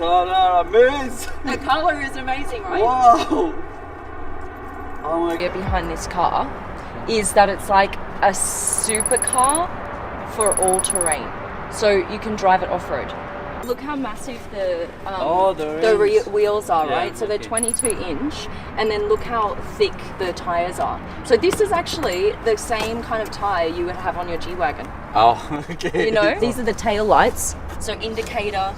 color amazing. The color is amazing, right? Wow. Oh my god. Behind this car is that it's like a supercar for all terrain. So you can drive it off-road. Look how massive the wheels are, Yeah, right? So they're okay. 22 inch, and then look how thick the tires are. So this is actually the same kind of tire you would have on your G-Wagon. Oh, okay. You know, these are the tail lights. So indicator,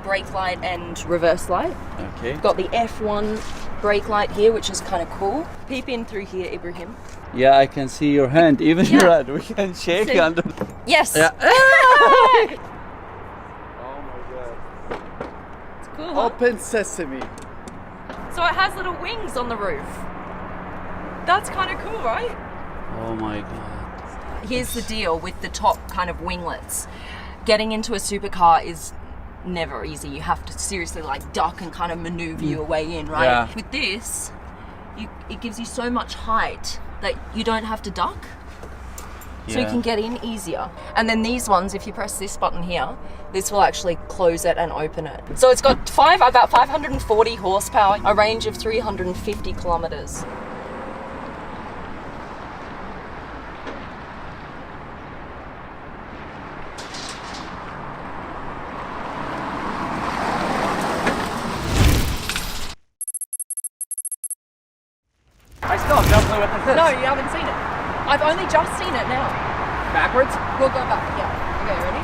brake light, and reverse light. Okay. Got the F1 brake light here, which is kind of cool. Peep in through here, Ibrahim. Yeah, I can see your hand. Even Yeah. your hand. We can shake See? under. Yes. Yeah. Oh my god. It's cool. Huh? Open sesame. So it has little wings on the roof. That's kind of cool, right? Oh my god. Here's the deal with the top kind of winglets. Getting into a supercar is never easy. You have to seriously like duck and kind of maneuver your way in, right? Yeah. With this, it gives you so much height that you don't have to duck. So you Yeah. can get in easier. And then these ones, if you press this button here, this will actually close it and open it. So it's got about 540 horsepower, a range of 350 kilometers. I still have no clue what this is. No, you haven't seen it. I've only just seen it now. Backwards? We'll go back. Yeah. Okay, ready?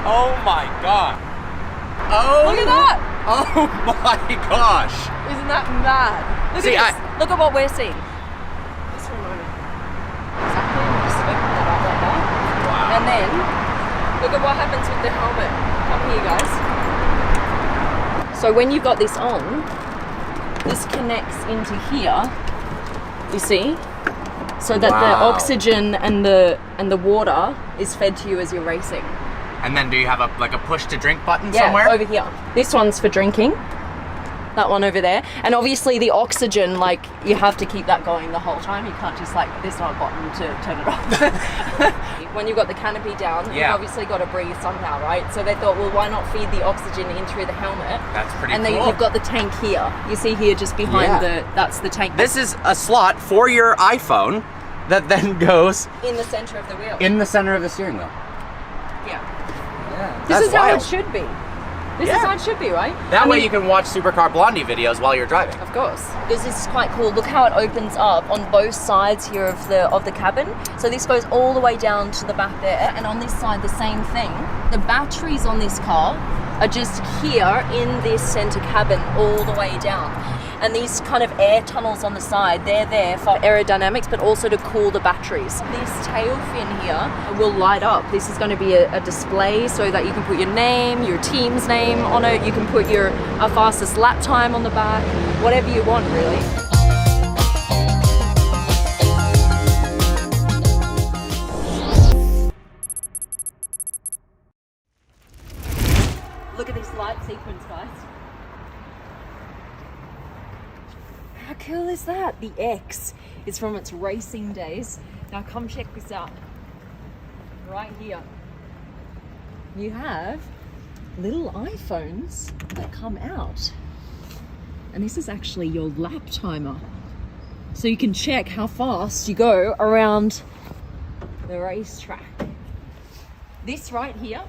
Oh my god. Oh. Look at that! Oh my gosh. Isn't that mad? Look See, at this. Look at what we're seeing. Just for a moment. Exactly. and Just open it up like that. Wow. And then look at what happens with the helmet. Come here, guys. So when you've got this on, this connects into here. You see? So that the Wow. oxygen and the water is fed to you as you're racing. And then do you have a push to drink button Yeah, somewhere? over here. This one's for drinking. That one over there. And obviously the oxygen, like, you have to keep that going the whole time. You can't just, like, there's not a button to turn it off. When you've got the canopy down, you've Yeah. obviously got to breathe somehow, right? So they thought, well, why not feed the oxygen in through the helmet? That's pretty and then cool. you've got the tank here. You see here just behind Yeah. that's the tank. This is a slot for your iPhone that then goes in the center of the wheel. in the center of the steering wheel. Yeah. Yeah. This is how it should be. This is Yeah. how it should be, right? That I way mean, you can watch Supercar Blondie videos while you're driving. Of course. This is quite cool. Look how it opens up on both sides here of the cabin. So this goes all the way down to the back there, and on this side the same thing. The batteries on this car are just here in this center cabin all the way down. And these kind of air tunnels on the side, they're there for aerodynamics, but also to cool the batteries. This tail fin here will light up. This is going to be a display so that you can put your name, your team's name on it. You can put your fastest lap time on the back, whatever you want, really. Look at this light sequence, guys. How cool is that? The X is from its racing days. Now come check this out. Right here. You have little iPhones that come out. And this is actually your lap timer. So you can check how fast you go around the racetrack. This right here,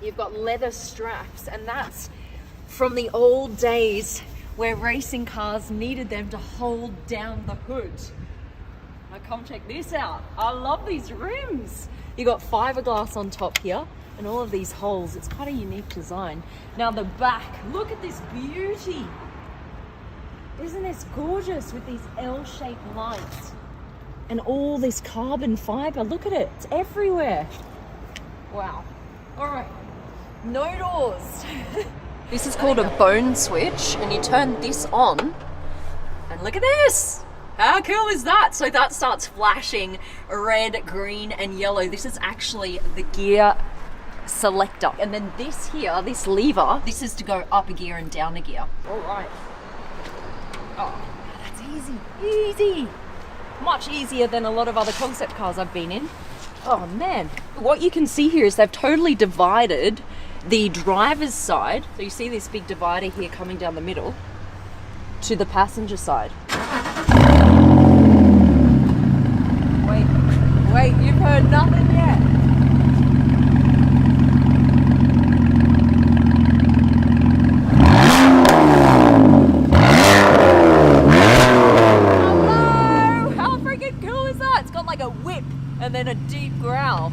you've got leather straps, and that's from the old days where racing cars needed them to hold down the hood. Now come check this out. I love these rims. You got fiberglass on top here and all of these holes. It's quite a unique design. Now the back, look at this beauty. Isn't this gorgeous with these L-shaped lights and all this carbon fiber? Look at it, it's everywhere. Wow. All right, no doors. This is called a bone switch, and you turn this on, and look at this. How cool is that? So that starts flashing red, green, and yellow. This is actually the gear selector. And then this here, this lever, this is to go up a gear and down a gear. All right. Oh, that's easy, easy. Much easier than a lot of other concept cars I've been in. Oh man, what you can see here is they've totally divided the driver's side. So you see this big divider here coming down the middle to the passenger side. Wait, you've heard nothing yet. Hello! How freaking cool is that? It's got like a whip and then a deep growl.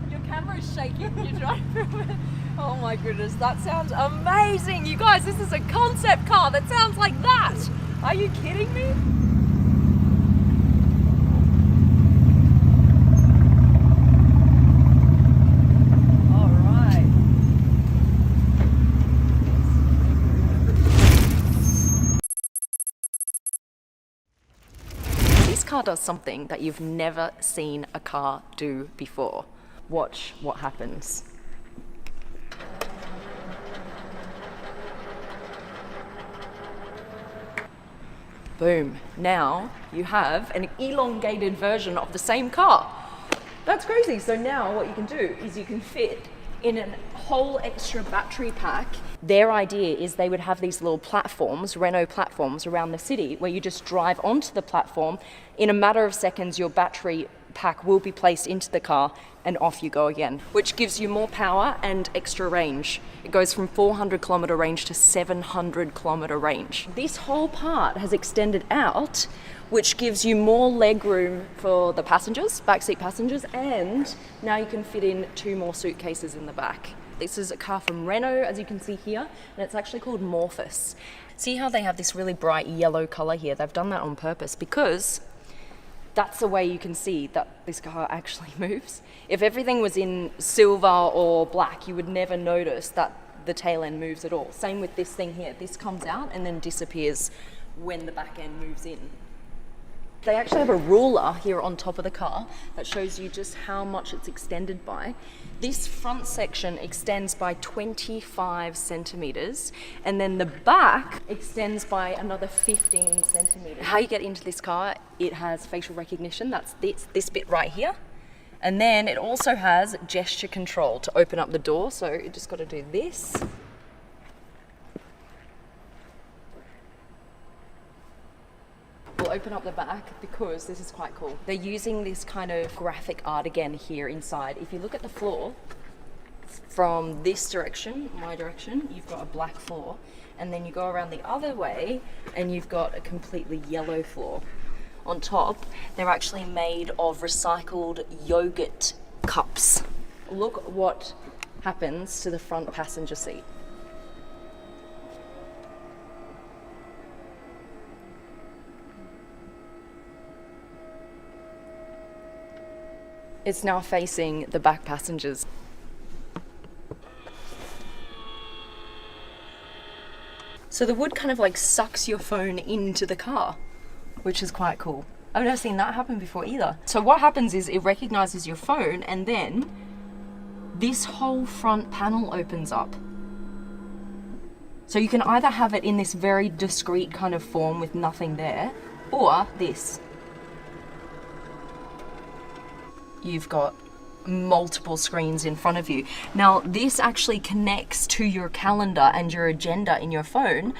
Your camera's shaking. You're trying to film it. Oh my goodness, that sounds amazing. You guys, this is a concept car that sounds like that. Are you kidding me? All right. This car does something that you've never seen a car do before. Watch what happens. Boom. Now you have an elongated version of the same car. That's crazy. So now what you can do is you can fit in a whole extra battery pack. Their idea is they would have these little platforms, Renault platforms around the city where you just drive onto the platform. In a matter of seconds, your battery pack will be placed into the car and off you go again, which gives you more power and extra range. It goes from 400 kilometer range to 700 kilometer range. This whole part has extended out, which gives you more leg room for the passengers, backseat passengers, and now you can fit in 2 more suitcases in the back. This is a car from Renault, as you can see here, and it's actually called Morphous. See how they have this really bright yellow color here? They've done that on purpose because that's the way you can see that this car actually moves. If everything was in silver or black, you would never notice that the tail end moves at all. Same with this thing here. This comes out and then disappears when the back end moves in. They actually have a ruler here on top of the car that shows you just how much it's extended by. This front section extends by 25 centimeters, and then the back extends by another 15 centimeters. How you get into this car, it has facial recognition. That's this bit right here. And then it also has gesture control to open up the door. So you just got to do this. We'll open up the back because this is quite cool. They're using this kind of graphic art again here inside. If you look at the floor, from this direction, my direction, you've got a black floor. And then you go around the other way and you've got a completely yellow floor. On top, they're actually made of recycled yogurt cups. Look what happens to the front passenger seat. It's now facing the back passengers. So the wood kind of like sucks your phone into the car, which is quite cool. I've never seen that happen before either. So what happens is it recognizes your phone and then this whole front panel opens up. So you can either have it in this very discreet kind of form with nothing there, or this. You've got multiple screens in front of you. Now, this actually connects to your calendar and your agenda in your phone,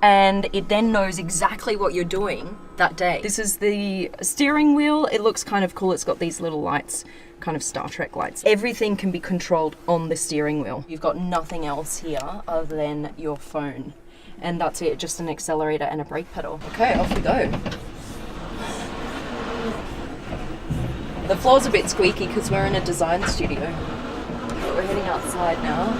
and it then knows exactly what you're doing that day. This is the steering wheel. It looks kind of cool. It's got these little lights, kind of Star Trek lights. Everything can be controlled on the steering wheel. You've got nothing else here other than your phone. And that's it, just an accelerator and a brake pedal. Okay, off we go. The floor's a bit squeaky because we're in a design studio. But we're heading outside now.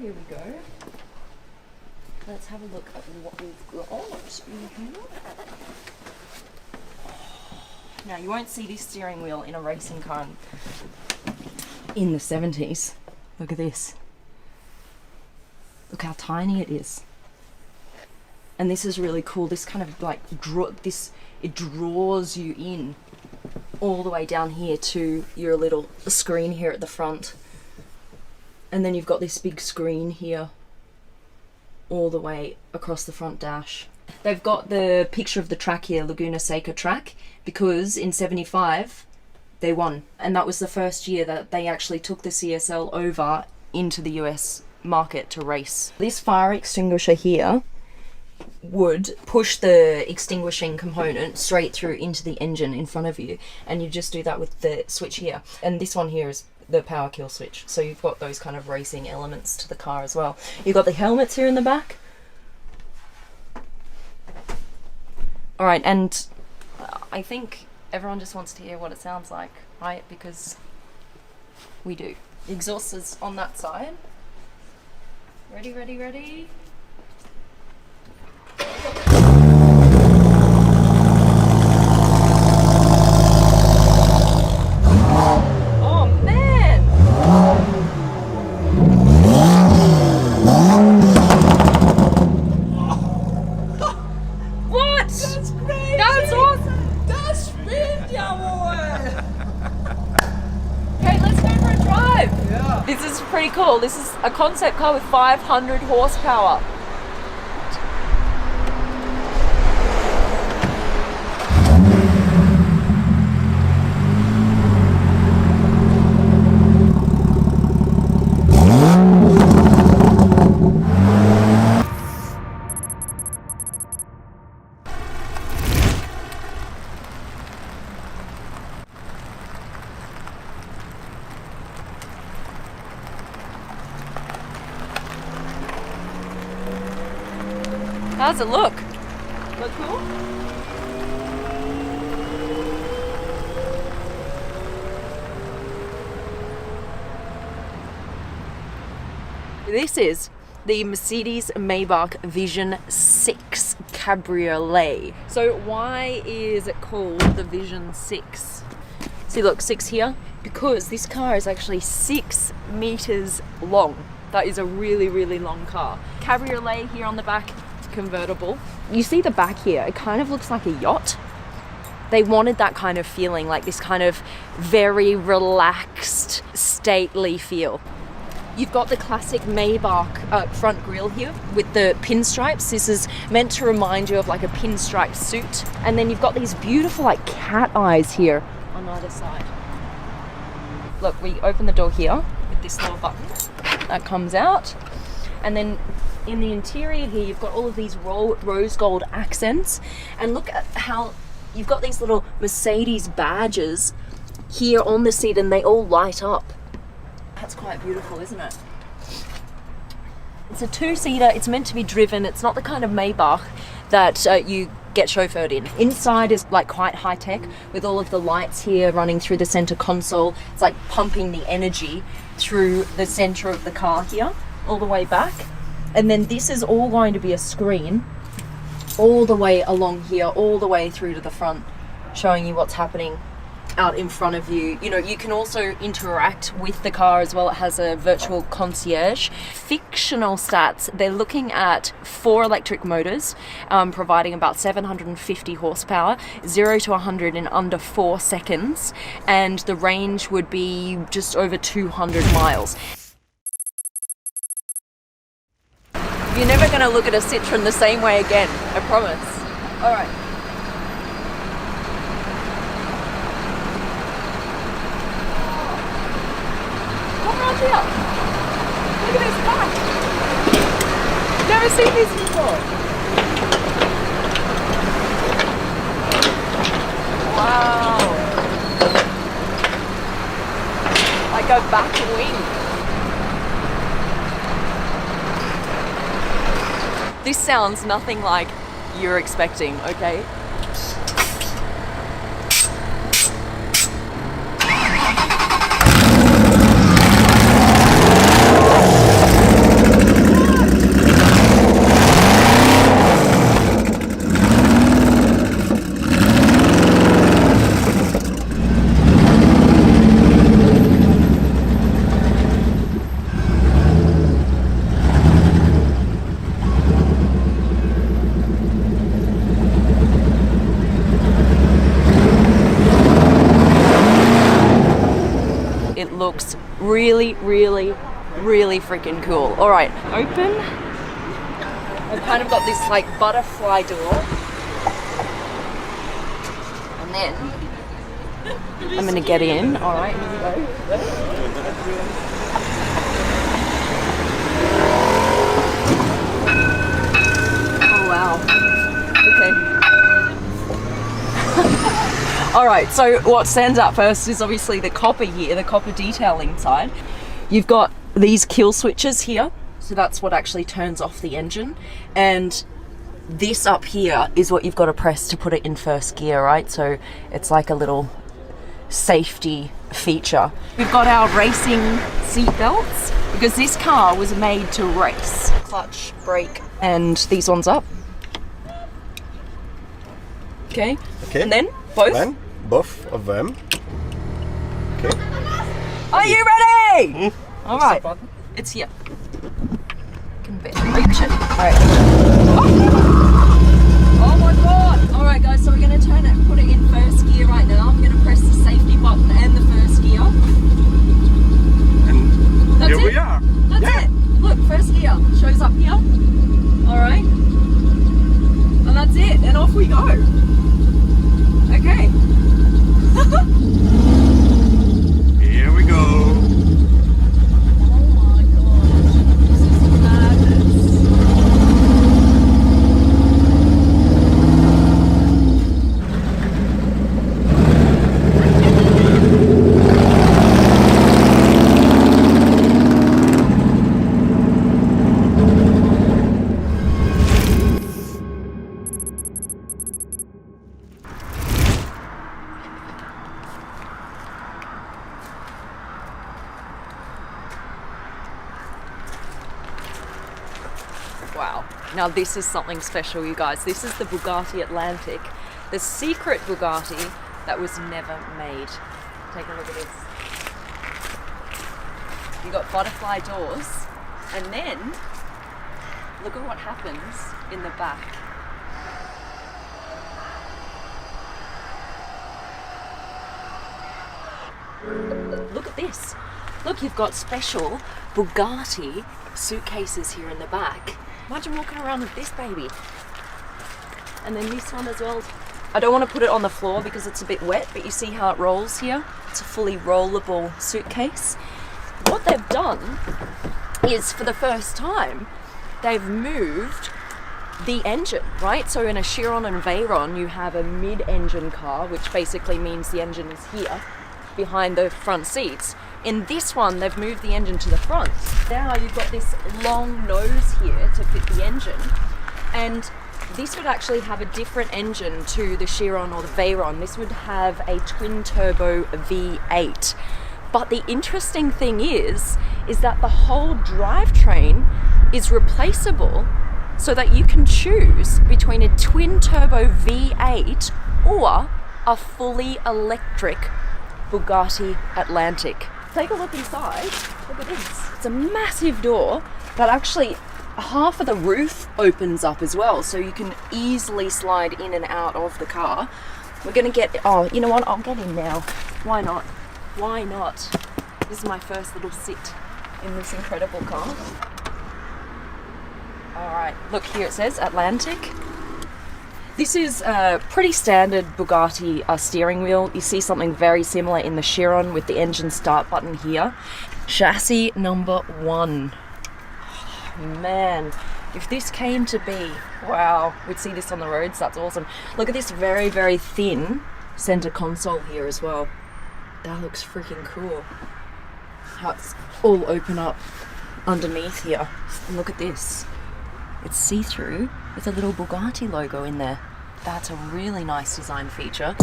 Here we go. Let's have a look at what we've got in here. Now, you won't see this steering wheel in a racing car in the 70s. Look at this. Look how tiny it is. And this is really cool. This kind of like it draws you in all the way down here to your little screen here at the front. And then you've got this big screen here all the way across the front dash. They've got the picture of the track here, Laguna Seca track, because in 75 they won. And that was the first year that they actually took the CSL over into the US market to race. This fire extinguisher here would push the extinguishing component straight through into the engine in front of you, and you just do that with the switch here. And this one here is the power kill switch, so you've got those kind of racing elements to the car as well. You've got the helmets here in the back. Alright, and I think everyone just wants to hear what it sounds like, right? Because we do. The exhaust is on that side. Ready, ready, ready. Oh man! What? That's crazy! That's awesome! Das spinnt ja wohl! Okay, let's go for a drive! Yeah. This is pretty cool. This is a concept car with 500 horsepower. How's it look? Look cool? This is the Mercedes-Maybach Vision 6 Cabriolet. So why is it called the Vision 6? See, look, 6 here, because this car is actually 6 meters long. That is a really, really long car. Cabriolet here on the back, convertible. You see the back here, it kind of looks like a yacht. They wanted that kind of feeling, like this kind of very relaxed, stately feel. You've got the classic Maybach front grille here with the pinstripes. This is meant to remind you of like a pinstripe suit. And then you've got these beautiful like cat eyes here on either side. Look, we open the door here with this little button that comes out. And then in the interior here, you've got all of these rose gold accents. And look at how you've got these little Mercedes badges here on the seat, and they all light up. That's quite beautiful, isn't it? It's a 2-seater. It's meant to be driven. It's not the kind of Maybach that you get chauffeured in. Inside is like quite high tech with all of the lights here running through the center console. It's like pumping the energy through the center of the car here, all the way back. And then this is all going to be a screen all the way along here, all the way through to the front, showing you what's happening out in front of you. You know, you can also interact with the car as well. It has a virtual concierge. Fictional stats, they're looking at 4 electric motors, providing about 750 horsepower, 0 to 100 in under 4 seconds, and the range would be just over 200 miles. You're never going to look at a Citroen the same way again, I promise. All right. Come around here. Look at this back. Never seen this before. Wow. Like a back wing. This sounds nothing like you're expecting, okay? really, really, really freaking cool. All right, open. I've kind of got this like butterfly door. And then I'm gonna get in. All right, here we go. Oh wow. Okay. All right, so what stands out first is obviously the copper here, the copper detailing side. You've got these kill switches here, so that's what actually turns off the engine. And this up here is what you've got to press to put it in first gear, right? So it's like a little safety feature. We've got our racing seat belts because this car was made to race. Clutch, brake, and these ones up. Okay. And then both? Then both of them. Okay. Are you ready? All right. It's here. Conviction. All right. Oh my god. All right, guys. So we're going to turn it, put it in first gear right now. I'm going to press the safety button and the first gear. And That's here it. we are. That's it. Look, first gear shows up here. All right. And that's it. And off we go. Okay. Here we go. Oh my god. This is madness. Wow. Now this is something special, you guys. This is the Bugatti Atlantic, the secret Bugatti that was never made. Take a look at this. You got butterfly doors, and then look at what happens in the back. Look at this. Look, you've got special Bugatti suitcases here in the back. Imagine walking around with this baby. And then this one as well. I don't want to put it on the floor because it's a bit wet, but you see how it rolls here? It's a fully rollable suitcase. What they've done is, for the first time, they've moved the engine, right? So in a Chiron and Veyron, you have a mid-engine car, which basically means the engine is here, behind the front seats. In this one, they've moved the engine to the front. Now you've got this long nose here to fit the engine, and this would actually have a different engine to the Chiron or the Veyron. This would have a twin-turbo V8. But the interesting thing is that the whole drivetrain is replaceable, so that you can choose between a twin-turbo V8 or a fully electric Bugatti Atlantic. Take a look inside. Look at this. It's a massive door, but actually half of the roof opens up as well, so you can easily slide in and out of the car. We're gonna get, oh, you know what? I'll get in now. Why not? Why not? This is my first little sit in this incredible car. All right, look here, it says Atlantic. This is a pretty standard Bugatti steering wheel. You see something very similar in the Chiron with the engine start button here. Chassis number 1. Man, if this came to be, wow, we'd see this on the roads. That's awesome. Look at this very, very thin center console here as well. That looks freaking cool. How it's all open up underneath here. And look at this. It's see-through with a little Bugatti logo in there. That's a really nice design feature.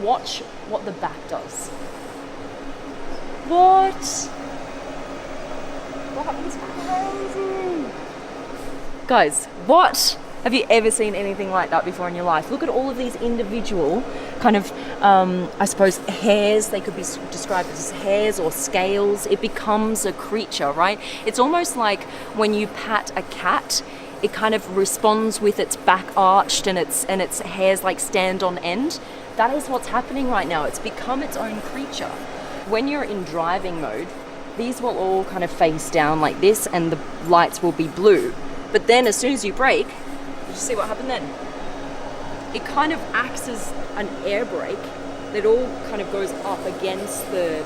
Watch what the back does. What? That is crazy. Guys, what? Have you ever seen anything like that before in your life? Look at all of these individual kind of, I suppose, hairs. They could be described as hairs or scales. It becomes a creature, right? It's almost like when you pat a cat, it kind of responds with its back arched and its hairs like stand on end. That is what's happening right now. It's become its own creature. When you're in driving mode, these will all kind of face down like this and the lights will be blue. But then as soon as you brake, did you see what happened then? It kind of acts as an air brake that all kind of goes up against the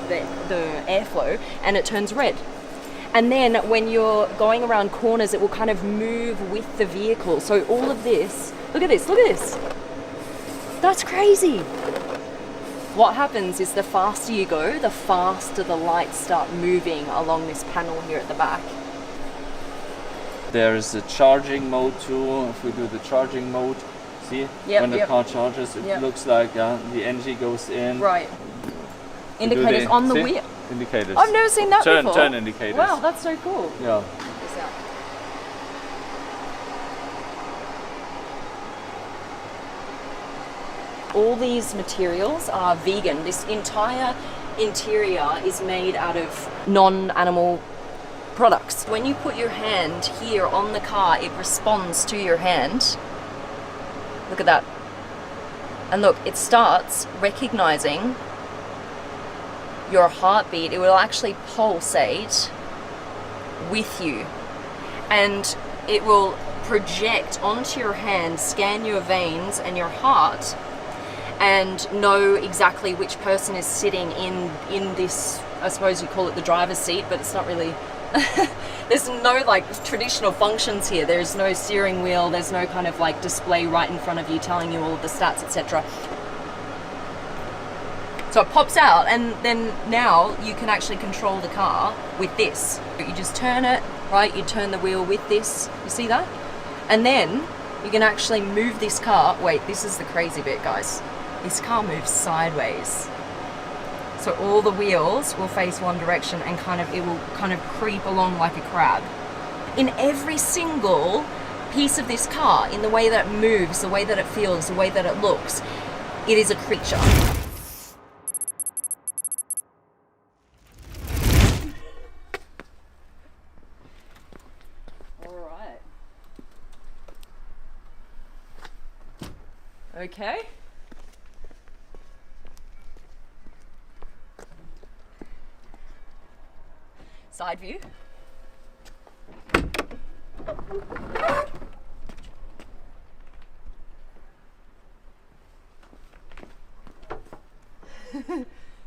airflow and it turns red. And then when you're going around corners, it will kind of move with the vehicle. So all of this, look at this, look at this. That's crazy. What happens is the faster you go, the faster the lights start moving along this panel here at the back. There is a charging mode too. If we do the charging mode, see, when the car charges, it looks like the engine goes in. Right. Indicators on the wheel. Indicators. I've never seen that before. Turn indicators. Wow, that's so cool. Yeah. All these materials are vegan. This entire interior is made out of non-animal products. When you put your hand here on the car, it responds to your hand. Look at that. And look, it starts recognizing your heartbeat. It will actually pulsate with you. And it will project onto your hand, scan your veins and your heart, and know exactly which person is sitting in this, I suppose you call it the driver's seat, but it's not really. There's no like traditional functions here. There's no steering wheel, there's no kind of like display right in front of you telling you all of the stats, etc. So it pops out, and then now you can actually control the car with this. You just turn it, right? You turn the wheel with this, you see that? And then you can actually move this car. Wait, this is the crazy bit, guys. This car moves sideways. So all the wheels will face one direction and it will kind of creep along like a crab. In every single piece of this car, in the way that it moves, the way that it feels, the way that it looks, it is a creature. All right. Okay. Side view.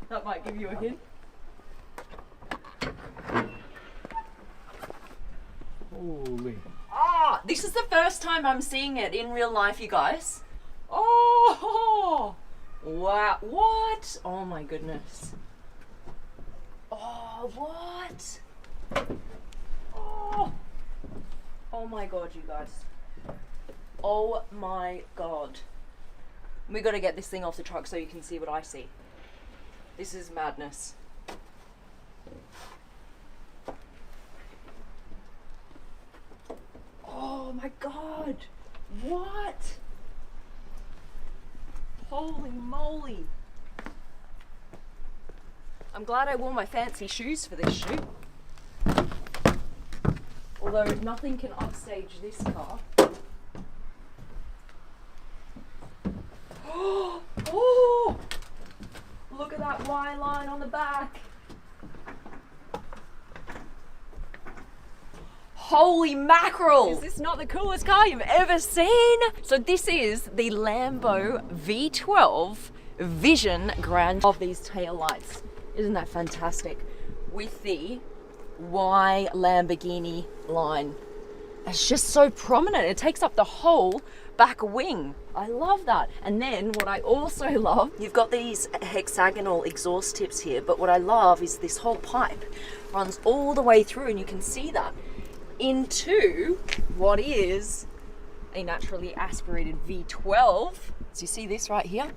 That might give you a hint. Holy. Ah, this is the first time I'm seeing it in real life, you guys. Oh, wow, what? Oh my goodness. Oh, what? Oh my god, you guys. Oh my god. We gotta get this thing off the truck so you can see what I see. This is madness. Oh my god. What? Holy moly. I'm glad I wore my fancy shoes for this shoot. Although nothing can upstage this car. Oh! Look at that Y line on the back. Holy mackerel! Is this not the coolest car you've ever seen? So this is the Lambo V12 Vision Grand of these tail lights. Isn't that fantastic? With the Y Lamborghini line. It's just so prominent. It takes up the whole back wing. I love that. And then what I also love, you've got these hexagonal exhaust tips here, but what I love is this whole pipe runs all the way through, and you can see that into what is a naturally aspirated V12. So you see this right here?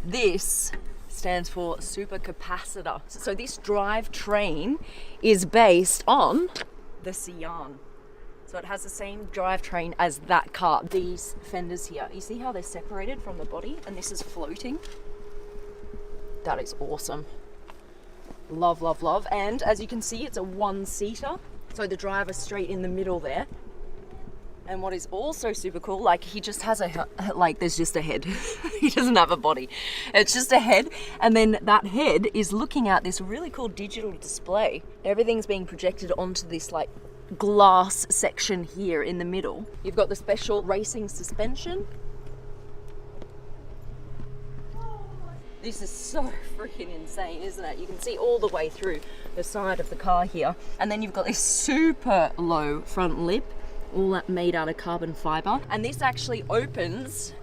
This stands for supercapacitor. So this drivetrain is based on the Sian. So it has the same drivetrain as that car. These fenders here, you see how they're separated from the body and this is floating? That is awesome. Love, love, love. And as you can see, it's a one-seater. So the driver's straight in the middle there. And what is also super cool, like he just has there's just a head. He doesn't have a body. It's just a head. And then that head is looking at this really cool digital display. Everything's being projected onto this like glass section here in the middle. You've got the special racing suspension. This is so freaking insane, isn't it? You can see all the way through the side of the car here. And then you've got this super low front lip, all that made out of carbon fiber. And this actually opens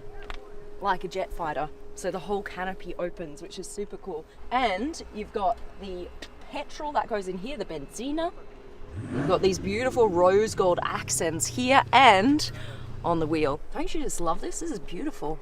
like a jet fighter. So the whole canopy opens, which is super cool. And you've got the petrol that goes in here, the benzina. You've got these beautiful rose gold accents here and on the wheel. Don't you just love this? This is beautiful.